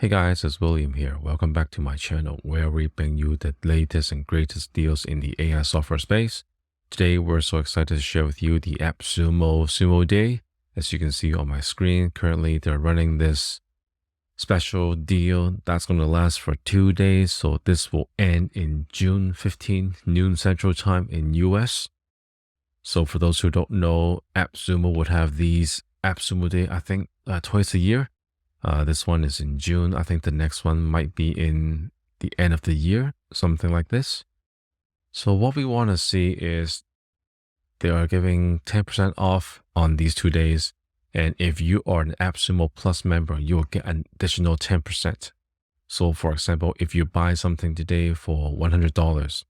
Hey guys, it's William here. Welcome back to my channel where we bring you the latest and greatest deals in the AI software space. Today, we're so excited to share with you the AppSumo SumoDay. As you can see on my screen, currently they're running this special deal that's going to last for 2 days. So this will end in June 15, noon Central Time in US. So for those who don't know, AppSumo would have these AppSumo Day, I think, twice a year. This one is in June. I think the next one might be in the end of the year, something like this. So what we want to see is they are giving 10% off on these 2 days. And if you are an AppSumo Plus member, you will get an additional 10%. So for example, if you buy something today for $100,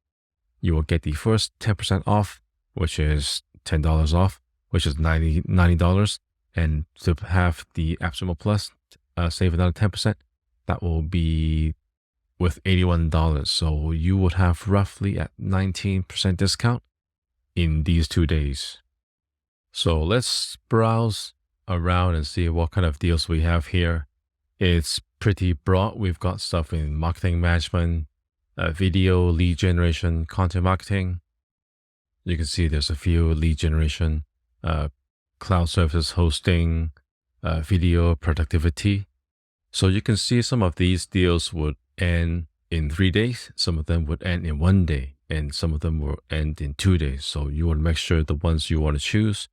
you will get the first 10% off, which is $10 off, which is $90. And to have the AppSumo Plus, save another 10%, that will be with $81. So you would have roughly at 19% discount in these 2 days. So let's browse around and see what kind of deals we have here. It's pretty broad. We've got stuff in marketing management, video, lead generation, content marketing. You can see there's a few lead generation, cloud services hosting, video productivity. So you can see some of these deals would end in 3 days. Some of them would end in 1 day, and some of them will end in 2 days. So you want to make sure the ones you want to choose,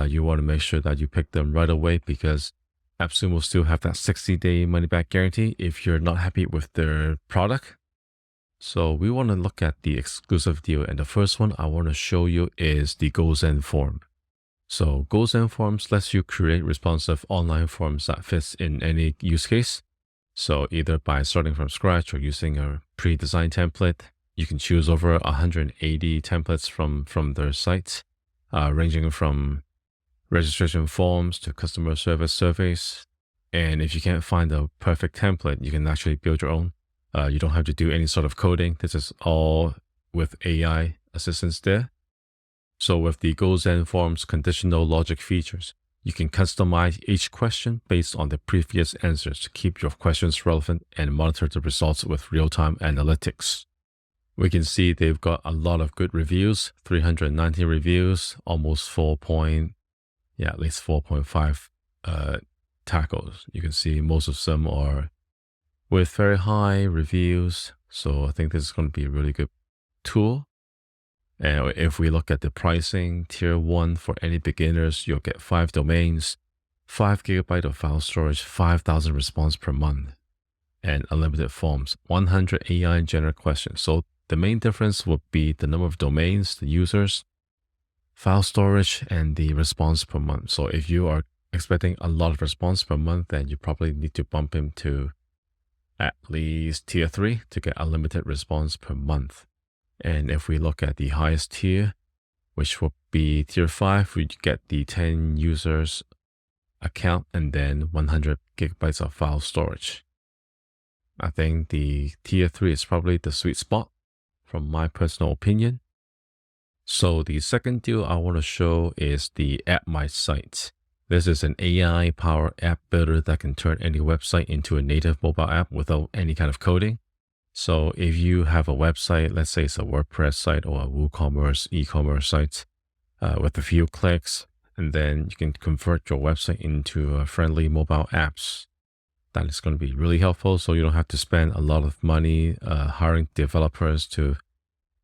you want to make sure that you pick them right away, because AppSumo will still have that 60-day money-back guarantee if you're not happy with their product. So we want to look at the exclusive deal. And the first one I want to show you is the Goalsen Form. So Goalsen Forms lets you create responsive online forms that fits in any use case. So either by starting from scratch or using a pre-designed template, you can choose over 180 templates from their site, ranging from registration forms to customer service surveys. And if you can't find a perfect template, you can actually build your own. You don't have to do any sort of coding. This is all with AI assistance there. So with the Goalsen Form's conditional logic features, you can customize each question based on the previous answers to keep your questions relevant and monitor the results with real-time analytics. We can see they've got a lot of good reviews, 390 reviews, almost at least 4.5 tackles. You can see most of them are with very high reviews. So I think this is going to be a really good tool. And if we look at the pricing, tier 1 for any beginners, you'll get 5 domains, 5 GB of file storage, 5,000 response per month, and unlimited forms, 100 AI generated questions. So the main difference would be the number of domains, the users, file storage, and the response per month. So if you are expecting a lot of response per month, then you probably need to bump him to at least tier 3 to get unlimited response per month. And if we look at the highest tier, which would be tier 5, we get the 10 users account and then 100 gigabytes of file storage. I think the tier 3 is probably the sweet spot from my personal opinion. So the second deal I want to show is the AddMySite. This is an AI-powered app builder that can turn any website into a native mobile app without any kind of coding. So if you have a website, let's say it's a WordPress site or a WooCommerce e-commerce site, with a few clicks, and then you can convert your website into friendly mobile apps. That is going to be really helpful. So you don't have to spend a lot of money hiring developers to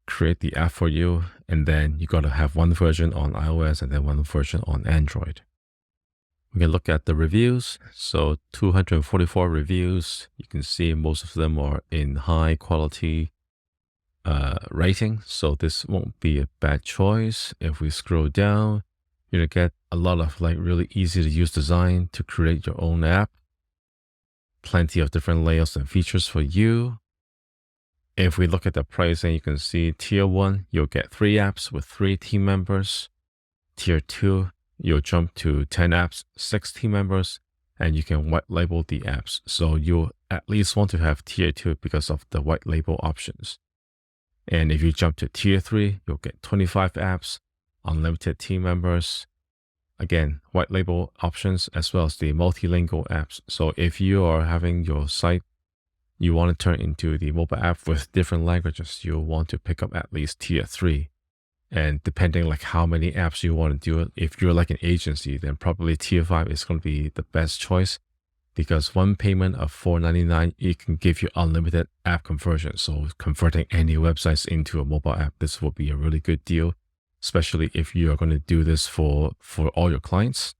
create the app for you. And then you got to have one version on iOS and then one version on Android. We can look at the reviews. So 244 reviews. You can see most of them are in high quality rating. So this won't be a bad choice. If we scroll down, you're going to get a lot of really easy to use design to create your own app. Plenty of different layouts and features for you. If we look at the pricing, you can see tier 1, you'll get 3 apps with 3 team members. Tier 2, you'll jump to 10 apps, 6 team members, and you can white label the apps. So you'll at least want to have tier 2 because of the white label options. And if you jump to tier 3, you'll get 25 apps, unlimited team members, Again, white label options as well as the multilingual apps. So if you are having your site, you want to turn into the mobile app with different languages, you'll want to pick up at least tier 3. And depending like how many apps you want to do it, if you're like an agency, then probably tier 5 is going to be the best choice, because one payment of $4.99, it can give you unlimited app conversion. So converting any websites into a mobile app, this will be a really good deal, especially if you are going to do this for all your clients.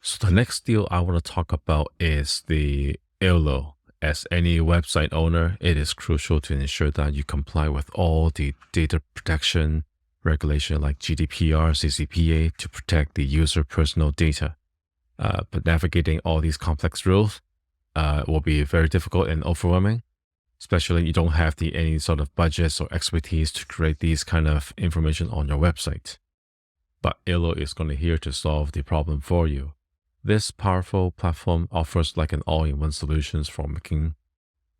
So the next deal I want to talk about is the Ello. As any website owner, it is crucial to ensure that you comply with all the data protection regulation like GDPR, CCPA to protect the user personal data. But navigating all these complex rules will be very difficult and overwhelming, especially you don't have any sort of budgets or expertise to create these kind of information on your website. But Ello is going to here to solve the problem for you. This powerful platform offers like an all-in-one solutions for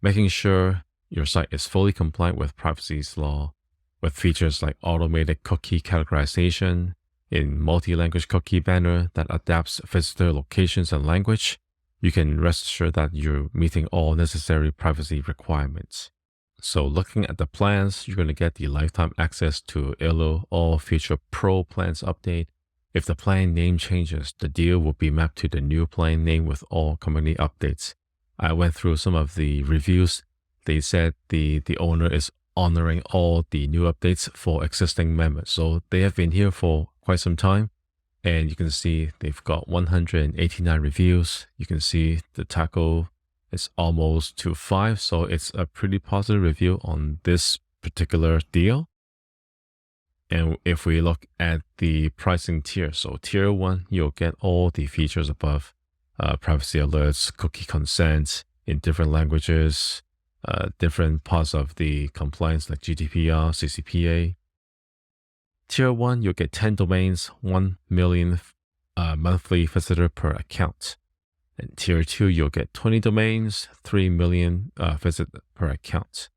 making sure your site is fully compliant with privacy's law, with features like automated cookie categorization, in multi-language cookie banner that adapts visitor locations and language. You can rest assured that you're meeting all necessary privacy requirements. So looking at the plans, you're going to get the lifetime access to Ello All Feature Pro plans update. If the plan name changes, the deal will be mapped to the new plan name with all company updates. I went through some of the reviews. They said the owner is honoring all the new updates for existing members. So they have been here for quite some time. And you can see they've got 189 reviews. You can see the taco is almost to 5. So it's a pretty positive review on this particular deal. And if we look at the pricing tier, so tier 1, you'll get all the features above, privacy alerts, cookie consents in different languages, different parts of the compliance like GDPR, CCPA. Tier 1, you'll get 10 domains, 1 million monthly visitor per account. And tier 2, you'll get 20 domains, 3 million visit per account.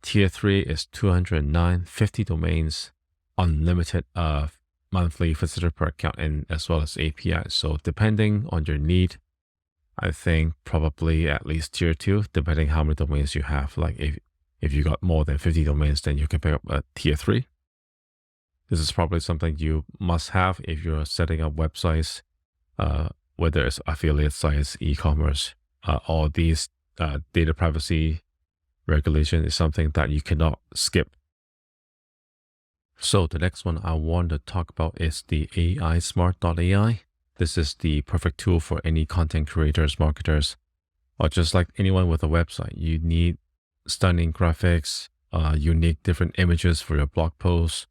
Tier 3 is 209, 50 domains, unlimited monthly visitor per account, and as well as API. So depending on your need, I think probably at least tier 2, depending how many domains you have. Like if you got more than 50 domains, then you can pick up a tier 3. This is probably something you must have if you're setting up websites, whether it's affiliate sites, e-commerce, all these data privacy regulation is something that you cannot skip. So the next one I want to talk about is the AI Smart.ai. This is the perfect tool for any content creators, marketers, or just like anyone with a website. You need stunning graphics, unique different images for your blog posts.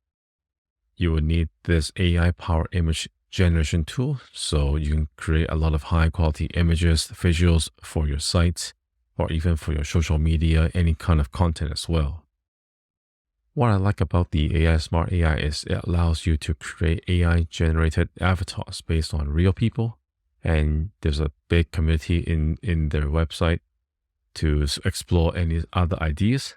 You will need this AI-powered image generation tool, so you can create a lot of high-quality images, visuals for your sites, or even for your social media, any kind of content as well. What I like about the AI Smart AI is it allows you to create AI-generated avatars based on real people, and there's a big community in their website to explore any other ideas.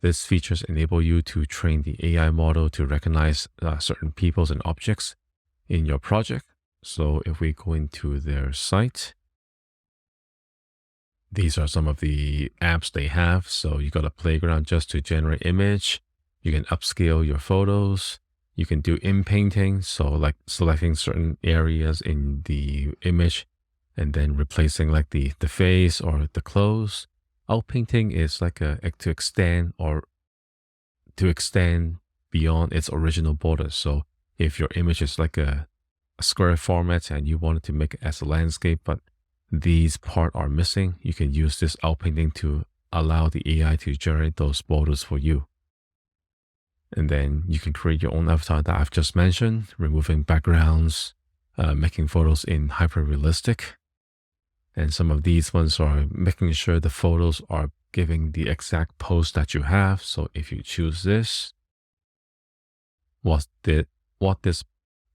These features enable you to train the AI model to recognize certain peoples and objects in your project. So if we go into their site, these are some of the apps they have. So you got a playground just to generate image. You can upscale your photos. You can do in-painting, so like selecting certain areas in the image and then replacing like the face or the clothes. Out-painting is like to extend beyond its original border. So if your image is like a square format and you wanted to make it as a landscape, but these parts are missing, you can use this out-painting to allow the AI to generate those borders for you. And then you can create your own avatar that I've just mentioned, removing backgrounds, making photos in hyper-realistic. And some of these ones are making sure the photos are giving the exact pose that you have. So if you choose this, what this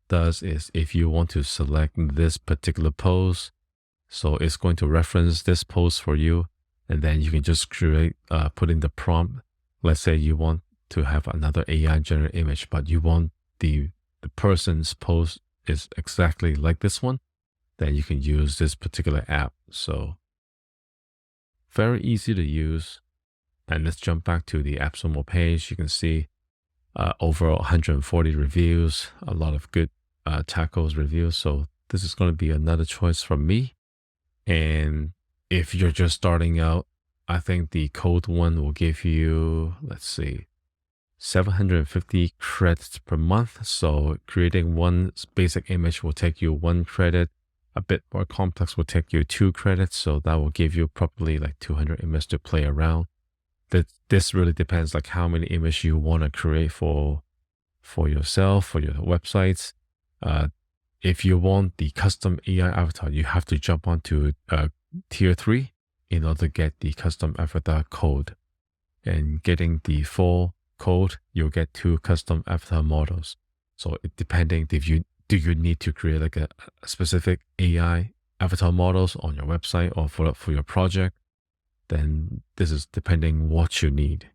does is if you want to select this particular pose, so it's going to reference this pose for you. And then you can just create, put in the prompt. Let's say you want to have another AI generated image, but you want the person's pose is exactly like this one, then you can use this particular app. So very easy to use. And let's jump back to the AppSumo page. You can see over 140 reviews, a lot of good tacos reviews. So this is going to be another choice from me. And if you're just starting out, I think the code one will give you, let's see, 750 credits per month. So creating one basic image will take you 1 credit. A bit more complex will take you 2 credits. So that will give you probably like 200 images to play around. This really depends like how many images you want to create for yourself, for your websites. If you want the custom AI avatar, you have to jump onto tier 3 in order to get the custom avatar code. And getting the full code, you'll get 2 custom avatar models. So depending if you need to create like a specific AI avatar models on your website or for your project, then this is depending what you need.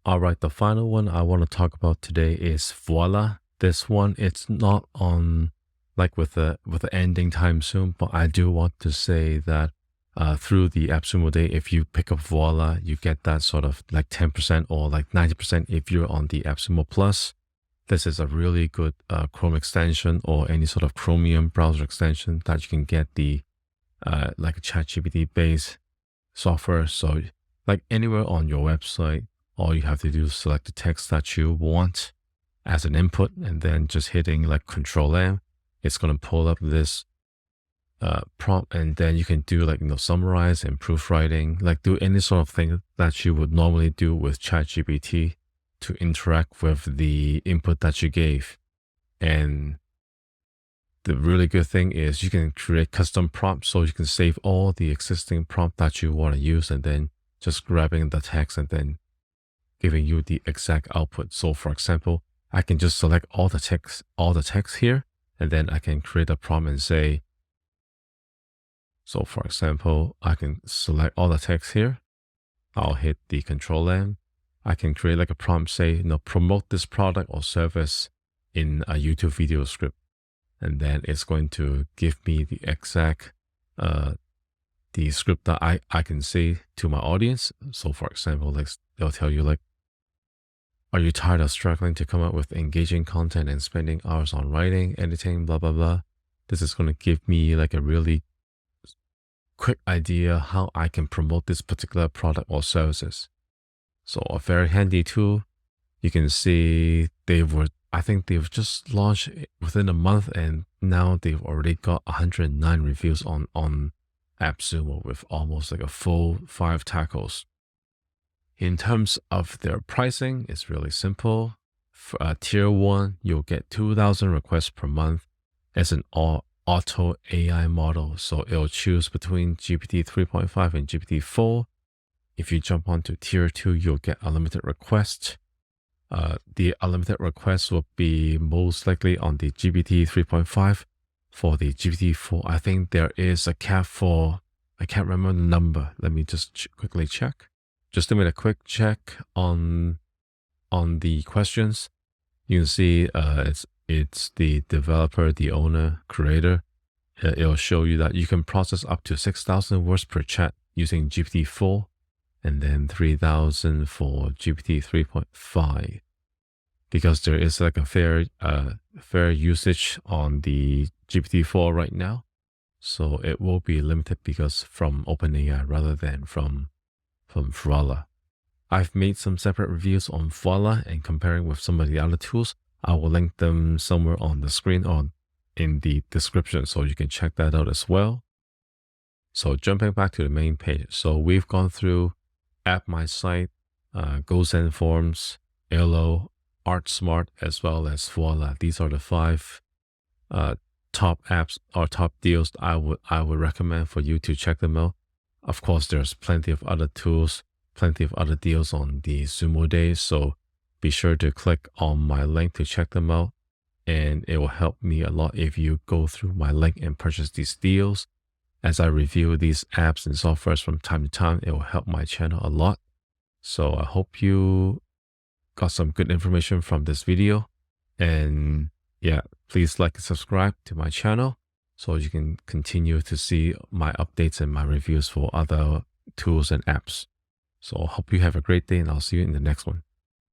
All right, the final one I want to talk about today is Voila. This one, it's not on like with the ending time soon, but I do want to say that through the SumoDay, if you pick up Voila, you get that sort of like 10% or like 90% if you're on the AppSumo Plus. This is a really good Chrome extension or any sort of Chromium browser extension that you can get the like a ChatGPT based software. So like anywhere on your website, all you have to do is select the text that you want as an input and then just hitting like Control M. It's going to pull up this prompt, and then you can do like, summarize and proofwriting, like do any sort of thing that you would normally do with ChatGPT to interact with the input that you gave. And the really good thing is you can create custom prompts, so you can save all the existing prompt that you want to use and then just grabbing the text and then giving you the exact output. So for example, I can just select all the text here, and then I can create a prompt and say, so for example, I can select all the text here. I'll hit the Control M. I can create like a prompt, say, promote this product or service in a YouTube video script. And then it's going to give me the exact, the script that I can say to my audience. So for example, like they'll tell you like, are you tired of struggling to come up with engaging content and spending hours on writing, editing, blah, blah, blah? This is going to give me like a really quick idea how I can promote this particular product or services. So a very handy tool. You can see I think they've just launched within a month, and now they've already got 109 reviews on AppSumo with almost like a full 5 tacos. In terms of their pricing, it's really simple. For tier 1, you'll get 2,000 requests per month as an auto AI model. So it'll choose between GPT 3.5 and GPT 4. If you jump onto tier 2, you'll get unlimited requests. The unlimited requests will be most likely on the GPT 3.5. For the GPT 4, I think there is a cap for, I can't remember the number. Let me just quickly check. Just to make a quick check on the questions. You can see it's the developer, the owner, creator. It'll show you that you can process up to 6,000 words per chat using GPT 4. And then 3,000 for GPT 3.5, because there is like a fair usage on the GPT 4 right now. So it will be limited because from OpenAI rather than from Voila. I've made some separate reviews on Voila and comparing with some of the other tools. I will link them somewhere on the screen or in the description, so you can check that out as well. So jumping back to the main page. So we've gone through AddMySite, Goalsen Forms, Ello, ArtSmart, as well as Voila. These are the 5 top apps or top deals I would recommend for you to check them out. Of course, there's plenty of other tools, plenty of other deals on the SumoDay. So be sure to click on my link to check them out. And it will help me a lot if you go through my link and purchase these deals. As I review these apps and softwares from time to time, it will help my channel a lot. So I hope you got some good information from this video. And Yeah, please like and subscribe to my channel so you can continue to see my updates and my reviews for other tools and apps. So I hope you have a great day, and I'll see you in the next one.